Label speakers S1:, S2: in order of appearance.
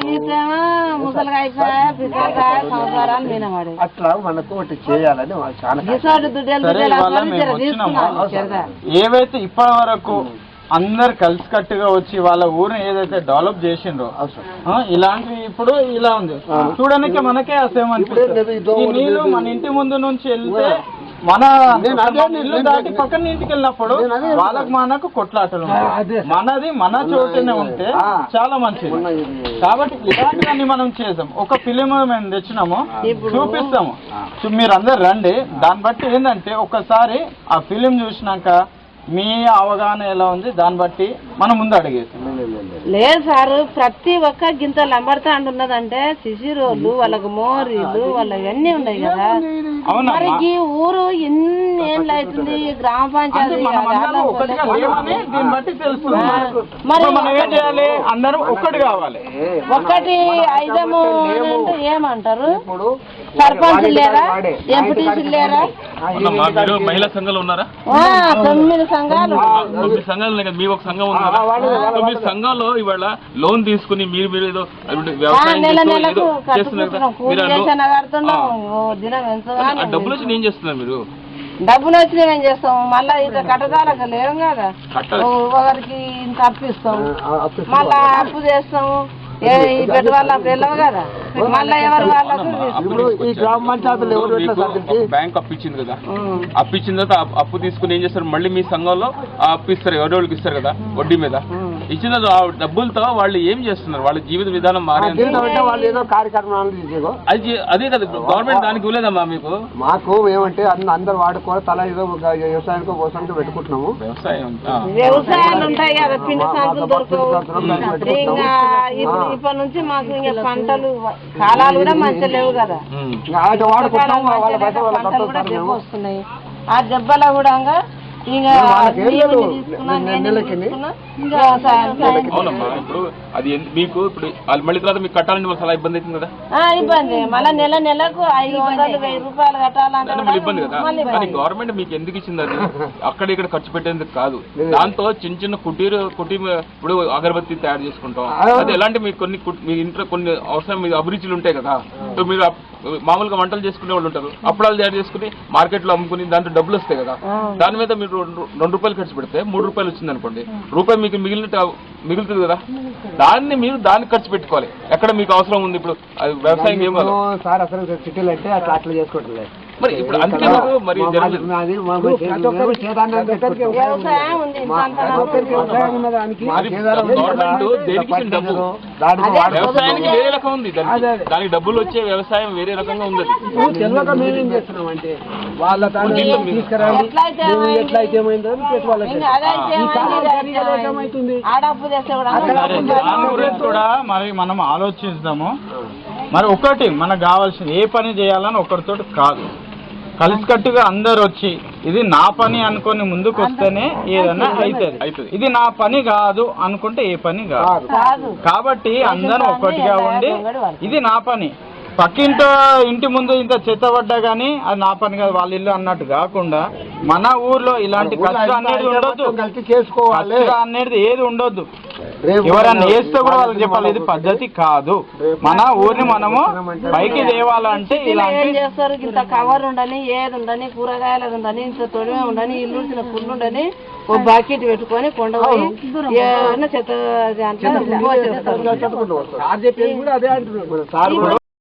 S1: గీతేమో ముసలిగా అయిపోయా పిసలుగా సంవత్సరాలు మీనవాడు
S2: అట్లా మనకు ఒకటి చేయాలని చాలా
S3: ఏవైతే ఇప్పటి వరకు అందరు కలిసికట్టుగా వచ్చి వాళ్ళ ఊరిని ఏదైతే డెవలప్ చేసిండ్రో ఇలాంటివి ఇప్పుడు ఇలా ఉంది చూడడానికి మనకే అసహ్యం అనిపిస్తుంది. ఈ నీళ్లు మన ఇంటి ముందు నుంచి వెళ్తే మన ఇల్లు దాటి పక్కన ఇంటికి వెళ్ళినప్పుడు వాళ్ళకు మనకు కొట్లాటలు మనది మన చోటనే ఉంటే చాలా మంచిది. కాబట్టి ఇలాంటివన్నీ మనం చేసాం. ఒక ఫిలిం మేము తెచ్చినాము, చూపిస్తాము, మీరందరు రండి. దాన్ని బట్టి ఏంటంటే ఒకసారి ఆ ఫిలిం చూసినాక మీ అవగాహన ఎలా ఉంది దాన్ని బట్టి మనం ముందు అడిగేస్తాం.
S1: లేదు సార్, ప్రతి ఒక్క గింత లంబడతా అంటున్నదంటే శిశిరోళ్ళు వాళ్ళకు మోరీలు వాళ్ళకి అన్నీ ఉన్నాయి కదా. మరి ఈ ఊరు ఎన్ని ఏళ్ళు అవుతుంది గ్రామ పంచాయతీ
S3: మరి మనం ఏం చేయాలి? అందరం ఒక్కటి కావాలి.
S1: ఒక్కటి ఐదము అంటే ఏమంటారు? సర్పంచ్ లేరా, ఎంపీటీసీ లేరా?
S4: మహిళా సంఘాలు ఉన్నారా?
S1: 9 సంఘాలు.
S4: 9 సంఘాలు ఉన్నాయి కదా, మీ ఒక సంఘం ఉన్నారా? 9 సంఘాల్లో ఇవాళ లోన్ తీసుకుని మీరు ఏదో వ్యవసాయం చేస్తున్నారు కదా, డబ్బులు వచ్చి ఏం చేస్తున్నారు మీరు?
S1: డబ్బులు వచ్చి ఏం చేస్తాం? మళ్ళా ఇక కట్టదాలకు లేవు కదా, ఒకరికి ఇంత అప్పిస్తాం, మళ్ళా అప్పు చేస్తాము. పెద్ద వాళ్ళు అప్పుడు వెళ్ళవు కదా, మళ్ళీ ఎవరు వాళ్ళకు
S4: బ్యాంక్ అప్పు ఇచ్చింది కదా, అప్పు ఇచ్చిన తర్వాత అప్పు తీసుకుని ఏం చేస్తారు? మళ్ళీ మీ సంఘంలో అప్పు ఇస్తారు, ఎవరోళ్ళకి ఇస్తారు కదా వడ్డీ మీద. ఇచ్చిన డబ్బులతో వాళ్ళు ఏం చేస్తున్నారు? వాళ్ళ జీవిత విధానం మారేది. అదే కదా గవర్నమెంట్ దానికి ఇవ్వలేదమ్మా మీకు?
S2: మాకు ఏమంటే అందరు వాడుకోవాలి, తల ఏదో వ్యవసాయానికి కోసానికి పెట్టుకుంటున్నాము.
S1: వ్యవసాయాలు ఉంటాయి కదా, పిండి సంచులు దొరకవు. ఇప్పటి నుంచి మాకు ఇంకా పంటలు కాలాలు కూడా మంచిగా లేవు కదా, వస్తున్నాయి. ఆ దెబ్బల కూడా
S4: అవునమ్మా. ఇప్పుడు అది మీకు ఇప్పుడు మళ్ళీ తర్వాత మీకు కట్టాలంటే చాలా ఇబ్బంది అవుతుంది కదా.
S1: ఇబ్బంది, మళ్ళీ నెలకు 500-1000 రూపాయలు కట్టాలంటే
S4: ఇబ్బంది కదా. కానీ గవర్నమెంట్ మీకు ఎందుకు ఇచ్చింది? అది అక్కడ ఇక్కడ ఖర్చు పెట్టేందుకు కాదు. దాంతో చిన్న చిన్న కుటీర ఇప్పుడు అగరబత్తి తయారు చేసుకుంటాం. అది ఎలాంటి మీకు మీ ఇంట్లో కొన్ని అవసరం మీ అభిరుచులు ఉంటాయి కదా. ఇప్పుడు మీరు మామూలుగా వంటలు చేసుకునే వాళ్ళు ఉంటారు, అప్పుడాలు తయారు చేసుకుని మార్కెట్ లో అమ్ముకుని దాంట్లో డబ్బులు వస్తాయి కదా. దాని మీద మీరు 2 రూపాయలు ఖర్చు పెడితే 3 రూపాయలు వచ్చింది అనుకోండి, రూపాయి మీకు మిగులుతుంది కదా. దాన్ని మీరు దానికి ఖర్చు పెట్టుకోవాలి. ఎక్కడ మీకు అవసరం ఉంది? ఇప్పుడు వ్యవసాయం ఏం కాదు
S2: సార్, అసలు సిటీలు అంటే అట్లా చేసుకోవట్లేదు.
S4: మరి ఇప్పుడు అందుకే మరి
S1: వ్యవసాయం
S4: వ్యవసాయానికి వేరే రకం ఉంది, దానికి డబ్బులు వచ్చే వ్యవసాయం వేరే రకంగా ఉంది.
S2: మేమేం చేస్తున్నామంటే వాళ్ళ ఎట్లయితే
S3: కూడా మరి మనం ఆలోచిస్తాము. మరి ఒకటి మనకు కావాల్సింది ఏ పని చేయాలని ఒకరితో కాదు, కలిసికట్టుగా అందరు వచ్చి ఇది నా పని అనుకొని ముందుకు వస్తేనే ఏదైనా అవుతుంది. ఇది నా పని కాదు అనుకుంటే ఏ పని కాదు. కాబట్టి అందరూ ఒక్కటిగా ఉండి ఇది నా పని, ఇంటి ముందు ఇంత చెత్త పడ్డా కానీ అది నా పని కాదు వాళ్ళ ఇల్లు అన్నట్టు కాకుండా మన ఊర్లో ఇలాంటి కష్టం అనేది ఉండొద్దు, అనేది ఏది ఉండొద్దు. ఎవరన్నా వేస్తే కూడా వాళ్ళకి చెప్పాలి ఇది పద్ధతి కాదు. మన ఊరిని మనము పైకి తేవాలంటే ఇలా
S1: చేస్తారు. ఇంత కవర్ ఉండని, ఏది ఉండని, కూరగాయలు ఉండని, ఇంత తొడిమే ఉండని, ఇల్లు పుల్లు ఉండని, ఓ బాకెట్ పెట్టుకొని కొండ పోయి చెత్త